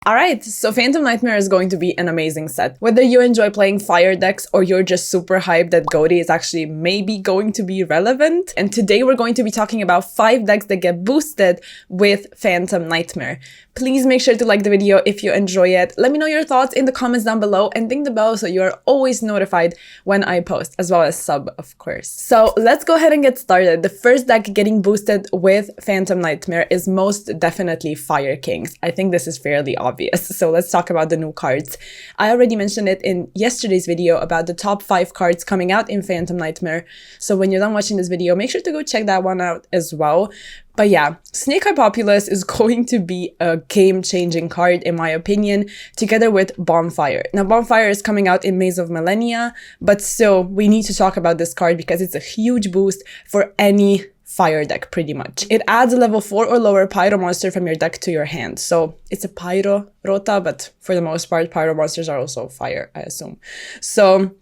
Alright, so Phantom Nightmare is going to be an amazing set. Whether you enjoy playing fire decks or you're just super hyped that Goaty is actually maybe going to be relevant. And today we're going to be talking about 5 decks that get boosted with Phantom Nightmare. Please make sure to like the video if you enjoy it. Let me know your thoughts in the comments down below and ding the bell so you are always notified when I post, as well as sub, of course. So let's go ahead and get started. The first deck getting boosted with Phantom Nightmare is most definitely Fire Kings. I think this is fairly obvious. So let's talk about the new cards. I already mentioned it in yesterday's video about the top 5 cards coming out in Phantom Nightmare. So when you're done watching this video, make sure to go check that one out as well. But yeah, Snake Eye Populace is going to be a game-changing card in my opinion, together with Bonfire. Now Bonfire is coming out in Maze of Millennia, but still we need to talk about this card because it's a huge boost for any fire deck pretty much. It adds a level 4 or lower pyro monster from your deck to your hand. So it's a pyro rota, but for the most part pyro monsters are also fire, I assume. So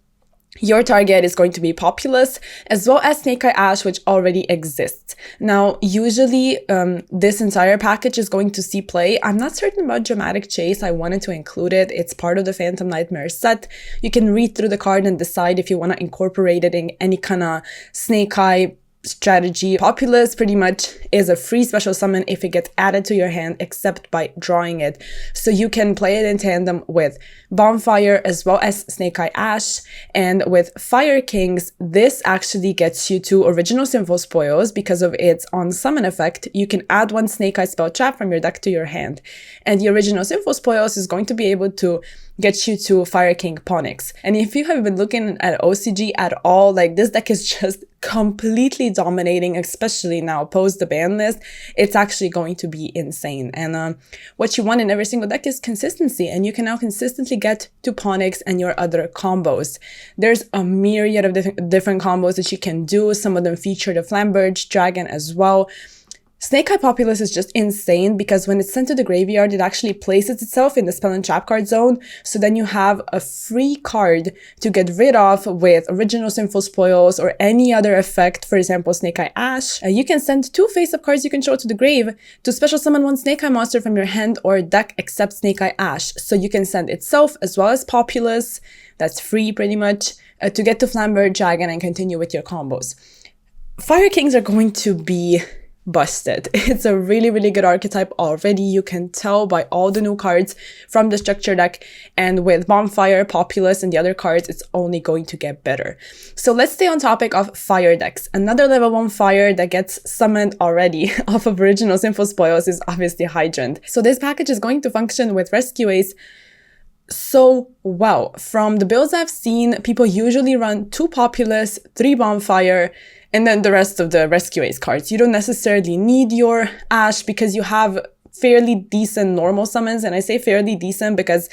your target is going to be Populace, as well as Snake Eye Ash, which already exists. Now, usually this entire package is going to see play. I'm not certain about Dramatic Chase. I wanted to include it. It's part of the Phantom Nightmare set. You can read through the card and decide if you want to incorporate it in any kind of Snake Eye strategy. Populace pretty much is a free special summon if it gets added to your hand, except by drawing it. So you can play it in tandem with Bonfire as well as Snake Eye Ash. And with Fire Kings, this actually gets you 2 original Sinful Spoils because of its on summon effect. You can add 1 Snake Eye spell trap from your deck to your hand. And the original Sinful Spoils is going to be able to get you to Fire King Ponix. And if you have been looking at OCG at all, like this deck is just completely dominating, especially now post the ban list. It's actually going to be insane. And what you want in every single deck is consistency, and you can now consistently get to Ponix and your other combos. There's a myriad of different combos that you can do. Some of them feature the Flamberge Dragon as well. Snake Eye Populace is just insane because when it's sent to the graveyard, it actually places itself in the spell and trap card zone. So then you have a free card to get rid of with original Sinful Spoils or any other effect, for example, Snake Eye Ash. You can send 2 face-up cards you control to the grave to special summon 1 Snake Eye monster from your hand or deck except Snake Eye Ash. So you can send itself as well as Populace, that's free pretty much, to get to Flamberge Dragon and continue with your combos. Fire Kings are going to be busted. It's a really, really good archetype already. You can tell by all the new cards from the structure deck, and with Bonfire, Populace, and the other cards, it's only going to get better. So let's stay on topic of fire decks. Another level 1 fire that gets summoned already off of original Sinful Spoils is obviously Hydrant. So this package is going to function with Rescue Ace so well. From the builds I've seen, people usually run 2 Populace, 3 Bonfire, and then the rest of the Rescue Ace cards. You don't necessarily need your Ash because you have fairly decent normal summons. And I say fairly decent because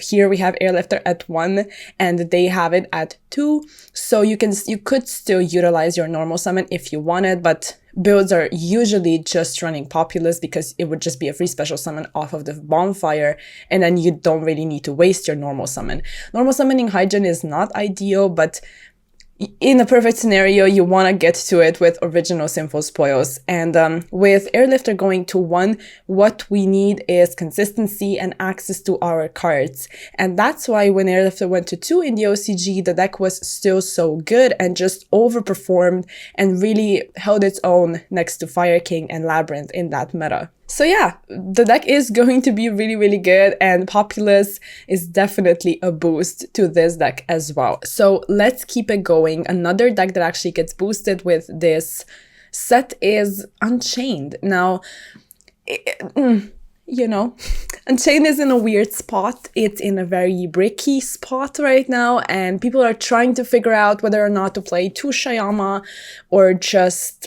here we have Airlifter at 1 and they have it at 2. So you could still utilize your normal summon if you wanted, but builds are usually just running Populace because it would just be a free special summon off of the Bonfire, and then you don't really need to waste your normal summon. Normal summoning Hydrant is not ideal, but in a perfect scenario, you want to get to it with original Sinful Spoils. And with Airlifter going to 1, what we need is consistency and access to our cards. And that's why when Airlifter went to 2 in the OCG, the deck was still so good and just overperformed and really held its own next to Fire King and Labyrinth in that meta. So yeah, the deck is going to be really, really good, and Populace is definitely a boost to this deck as well. So let's keep it going. Another deck that actually gets boosted with this set is Unchained. Now, you know, Unchained is in a weird spot. It's in a very bricky spot right now, and people are trying to figure out whether or not to play 2 Shayama or just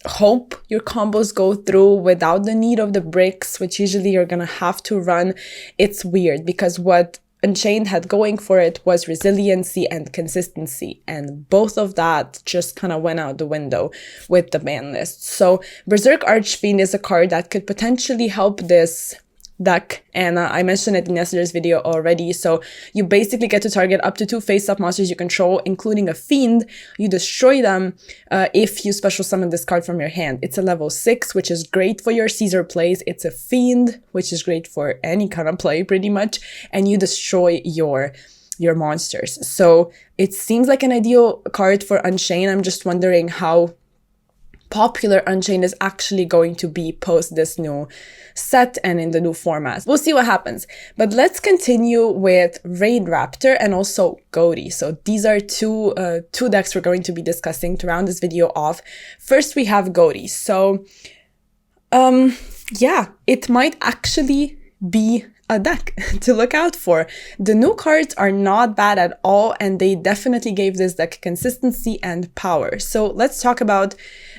hope your combos go through without the need of the bricks, which usually you're gonna have to run. It's weird because what Unchained had going for it was resiliency and consistency, and both of that just kind of went out the window with the ban list. So Berserk Archfiend is a card that could potentially help this deck, and I mentioned it in yesterday's video already. So you basically get to target up to 2 face-up monsters you control, including a fiend. You destroy them if you special summon this card from your hand. It's a level 6, which is great for your Caesar plays. It's a fiend, which is great for any kind of play pretty much, and you destroy your monsters. So it seems like an ideal card for Unchained. I'm just wondering how popular Unchained is actually going to be post this new set and in the new format. We'll see what happens. But let's continue with Raid Raptor and also Goaty. So these are two decks we're going to be discussing to round this video off. First, we have Goaty. So yeah, it might actually be a deck to look out for. The new cards are not bad at all, and they definitely gave this deck consistency and power. So let's talk about,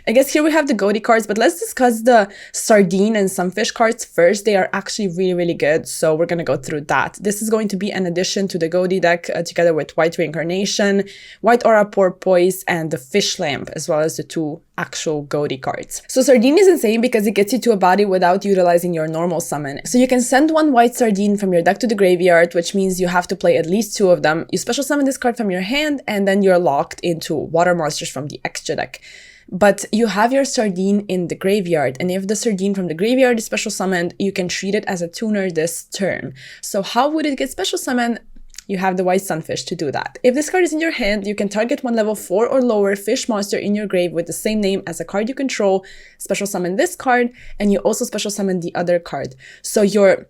I guess here we have the Goaty cards, but let's discuss the Sardine and Sunfish cards first. They are actually really, really good, so we're going to go through that. This is going to be an addition to the Goaty deck together with White Reincarnation, White Aura Porpoise, and the Fish Lamp, as well as the 2 actual Goaty cards. So Sardine is insane because it gets you to a body without utilizing your normal summon. So you can send 1 White Sardine from your deck to the graveyard, which means you have to play at least 2 of them. You special summon this card from your hand, and then you're locked into water monsters from the extra deck. But you have your Sardine in the graveyard, and if the Sardine from the graveyard is special summoned, you can treat it as a tuner this turn. So how would it get special summoned? You have the White Sunfish to do that. If this card is in your hand, you can target 1 level 4 or lower fish monster in your grave with the same name as a card you control, special summon this card, and you also special summon the other card. So your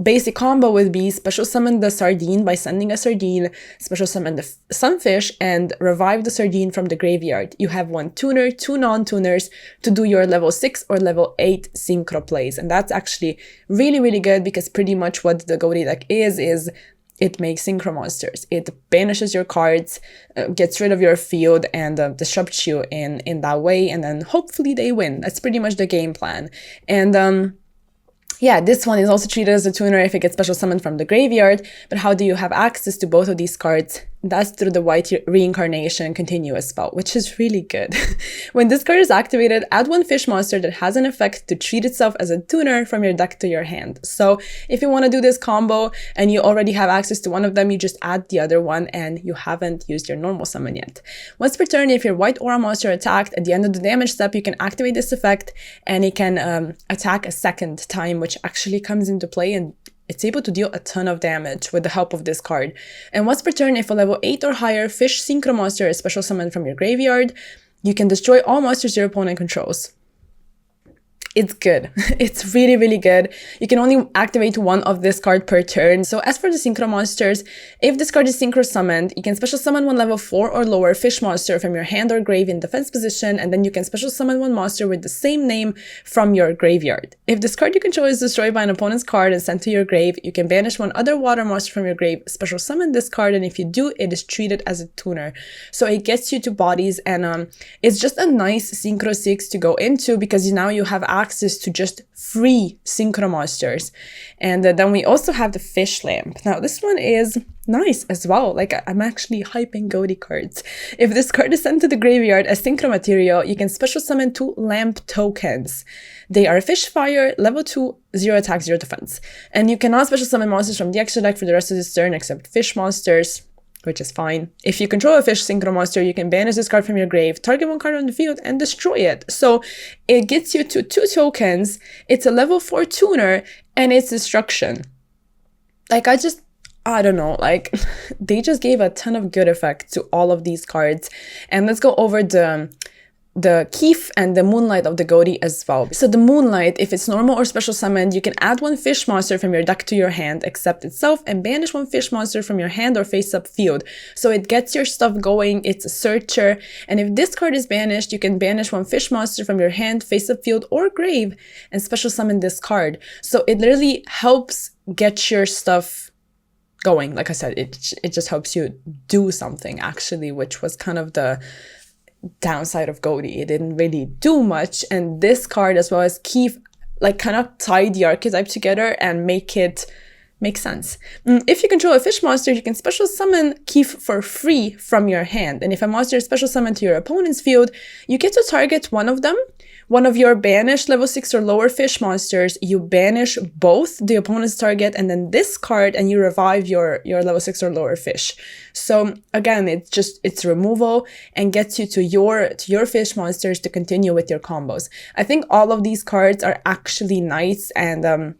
basic combo would be special summon the Sardine by sending a Sardine, special summon the Sunfish, and revive the Sardine from the graveyard. You have 1 tuner, 2 non-tuners to do your level 6 or level 8 synchro plays. And that's actually really, really good because pretty much what the Goaty deck is it makes synchro monsters. It banishes your cards, gets rid of your field, and disrupts you in that way, and then hopefully they win. That's pretty much the game plan. And yeah, this one is also treated as a tuner if it gets special summoned from the graveyard, but how do you have access to both of these cards? That's through the White Reincarnation continuous spell, which is really good. When this card is activated, add 1 fish monster that has an effect to treat itself as a tuner from your deck to your hand. So if you want to do this combo and you already have access to one of them, you just add the other one and you haven't used your normal summon yet. Once per turn, if your White Aura monster attacked, at the end of the damage step, you can activate this effect and it can attack a second time, which actually comes into play, and it's able to deal a ton of damage with the help of this card. And once per turn, if a level 8 or higher fish synchro monster is special summoned from your graveyard, you can destroy all monsters your opponent controls. It's good. It's really, really good. You can only activate 1 of this card per turn. So as for the synchro monsters, if this card is synchro summoned, you can special summon 1 level 4 or lower fish monster from your hand or grave in defense position, and then you can special summon 1 monster with the same name from your graveyard. If this card you control is destroyed by an opponent's card and sent to your grave, you can banish 1 other water monster from your grave, special summon this card, and if you do, it is treated as a tuner. So it gets you to bodies, and it's just a nice synchro 6 to go into because now you have access to just free synchro monsters. And then we also have the Fish Lamp. Now this one is nice as well. Like, I'm actually hyping Goaty cards. If this card is sent to the graveyard as synchro material, you can special summon 2 lamp tokens. They are fish fire, level 2, 0 attack, 0 defense. And you cannot special summon monsters from the extra deck for the rest of this turn except fish monsters, which is fine. If you control a fish synchro monster, you can banish this card from your grave, target 1 card on the field, and destroy it. So it gets you to 2 tokens, it's a level 4 tuner, and it's destruction. Like, I don't know, like, they just gave a ton of good effect to all of these cards. And let's go over the Keef and the Moonlight of the Goaty as well. So the Moonlight, if it's normal or special summoned, you can add 1 fish monster from your deck to your hand, except itself, and banish 1 fish monster from your hand or face-up field. So it gets your stuff going, it's a searcher, and if this card is banished, you can banish 1 fish monster from your hand, face-up field, or grave, and special summon this card. So it literally helps get your stuff going. Like I said, it just helps you do something, actually, which was kind of the downside of Goaty. It didn't really do much, and this card as well as Keef like kind of tie the archetype together and make it make sense. If you control a fish monster, you can special summon Keef for free from your hand, and if a monster is special summoned to your opponent's field, you get to target one of them one of your banished level 6 or lower fish monsters, you banish both the opponent's target and then discard, and you revive your level 6 or lower fish. So again, it's removal and gets you to your fish monsters to continue with your combos. I think all of these cards are actually nice, and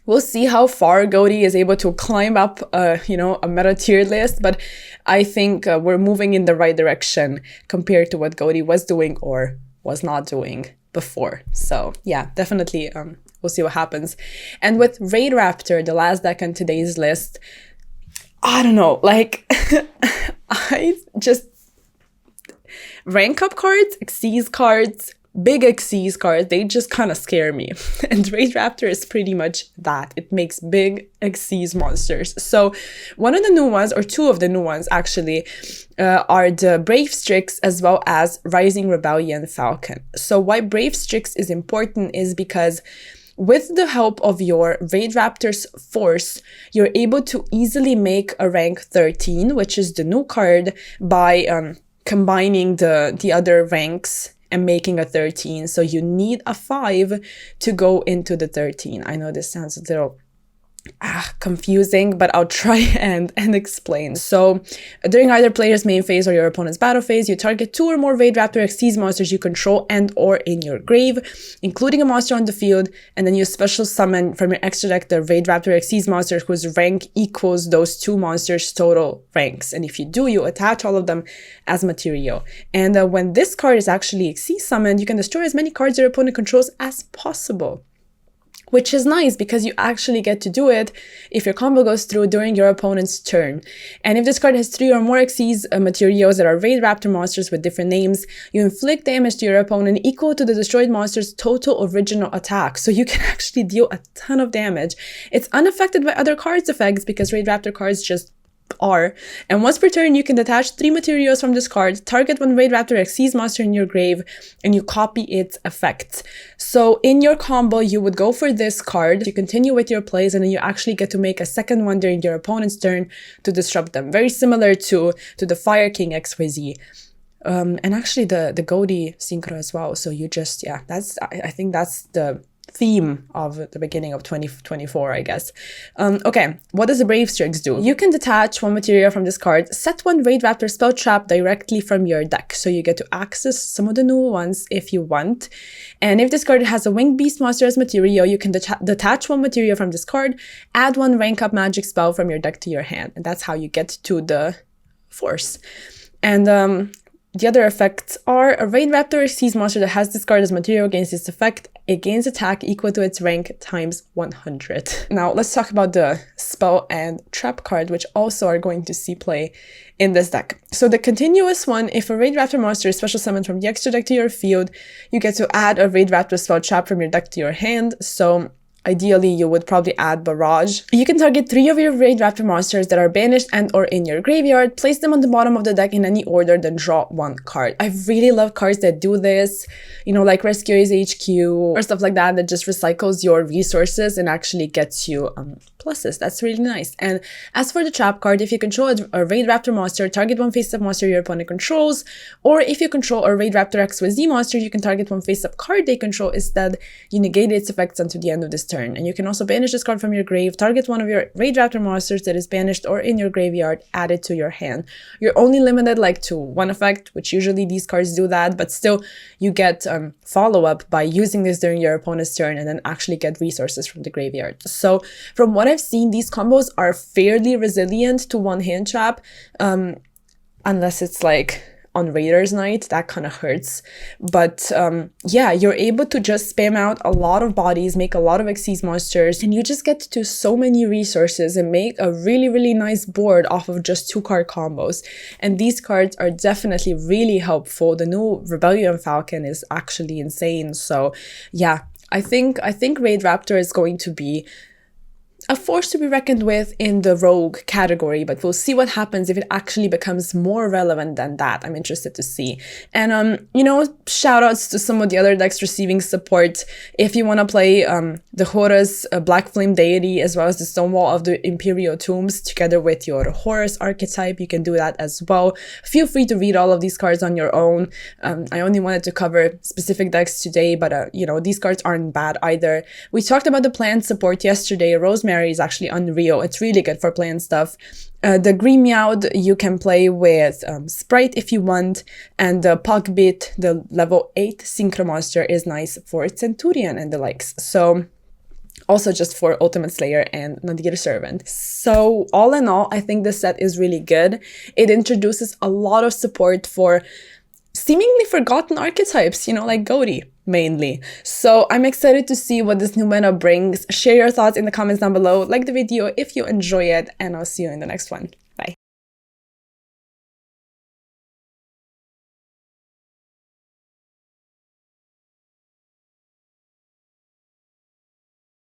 we'll see how far Goaty is able to climb up, a meta tier list, but I think we're moving in the right direction compared to what Goaty was doing or was not doing before. So yeah, definitely we'll see what happens. And with Raid Raptor, the last deck on today's list, I don't know, like I just rank up cards, Xyz cards, big Xyz cards, they just kind of scare me. And Raid Raptor is pretty much that. It makes big Xyz monsters. So one of the new ones, or two of the new ones actually, are the Brave Strix as well as Rising Rebellion Falcon. So why Brave Strix is important is because with the help of your Raid Raptor's Force, you're able to easily make a rank 13, which is the new card, by combining the other ranks and making a 13. So you need a 5 to go into the 13. I know this sounds a little confusing, but I'll try and explain. So during either player's main phase or your opponent's battle phase, you target 2 or more Raid Raptor Xyz monsters you control and or in your grave, including a monster on the field, and then you special summon from your extra deck the Raid Raptor Xyz monster whose rank equals those 2 monsters' total ranks. And if you do, you attach all of them as material. And when this card is actually Xyz summoned, you can destroy as many cards your opponent controls as possible, which is nice because you actually get to do it if your combo goes through during your opponent's turn. And if this card has 3 or more Xyz materials that are Raid Raptor monsters with different names, you inflict damage to your opponent equal to the destroyed monster's total original attack. So you can actually deal a ton of damage. It's unaffected by other cards' effects because Raid Raptor cards just are. And once per turn, you can detach 3 materials from this card, target 1 Raid Raptor Xyz monster in your grave, and you copy its effects. So in your combo, you would go for this card, you continue with your plays, and then you actually get to make a second one during your opponent's turn to disrupt them. Very similar to the Fire King XYZ. And actually the Goaty Synchro as well. So you just, yeah, I think that's the theme of the beginning of 2024, I guess. Okay, what does the Brave Strix do? You can detach 1 material from this card, set 1 Raid Raptor spell trap directly from your deck, so you get to access some of the new ones if you want. And if this card has a Winged Beast monster as material, you can detach 1 material from this card, add 1 rank up magic spell from your deck to your hand, and that's how you get to the Force. And the other effects are a Raid Raptor Xyz monster that has this card as material against its effect. It gains attack equal to its rank times 100. Now let's talk about the spell and trap card, which also are going to see play in this deck. So the continuous one, if a Raid Raptor monster is special summoned from the extra deck to your field, you get to add a Raid Raptor spell trap from your deck to your hand. So ideally, you would probably add Barrage. You can target 3 of your Raid Raptor monsters that are banished and or in your graveyard, place them on the bottom of the deck in any order, then draw 1 card. I really love cards that do this, like Rescue Ace HQ or stuff like that just recycles your resources and actually gets you pluses. That's really nice. And as for the trap card, if you control a Raid Raptor monster, target 1 face-up monster your opponent controls, or if you control a Raid Raptor XYZ monster, you can target 1 face-up card they control. Instead, you negate its effects until the end of this turn. And you can also banish this card from your grave, target 1 of your Raid Raptor monsters that is banished or in your graveyard, add it to your hand. You're only limited to 1 effect, which usually these cards do that, but still you get follow-up by using this during your opponent's turn and then actually get resources from the graveyard. So from what I've seen, these combos are fairly resilient to 1 hand trap, unless it's on Raiders Night, that kind of hurts. But yeah, you're able to just spam out a lot of bodies, make a lot of Xyz monsters, and you just get to do so many resources and make a really, really nice board off of just 2 card combos. And these cards are definitely really helpful. The new Rebellion Falcon is actually insane. So yeah, I think Raid Raptor is going to be a force to be reckoned with in the rogue category, but we'll see what happens if it actually becomes more relevant than that. I'm interested to see. And, you know, shout outs to some of the other decks receiving support. If you want to play the Horus Black Flame Deity, as well as the Stonewall of the Imperial Tombs, together with your Horus archetype, you can do that as well. Feel free to read all of these cards on your own. I only wanted to cover specific decks today, but, you know, these cards aren't bad either. We talked about the plant support yesterday. Rosemary is actually unreal. It's really good for playing stuff. The Green Meowth you can play with Sprite if you want, and the Pugbit, the level 8 Synchro Monster, is nice for Centurion and the likes. So also just for Ultimate Slayer and Nadir Servant. So all in all, I think this set is really good. It introduces a lot of support for seemingly forgotten archetypes, you know, like Goaty mainly. So I'm excited to see what this new meta brings. Share your thoughts in the comments down below, like the video if you enjoy it, and I'll see you in the next one.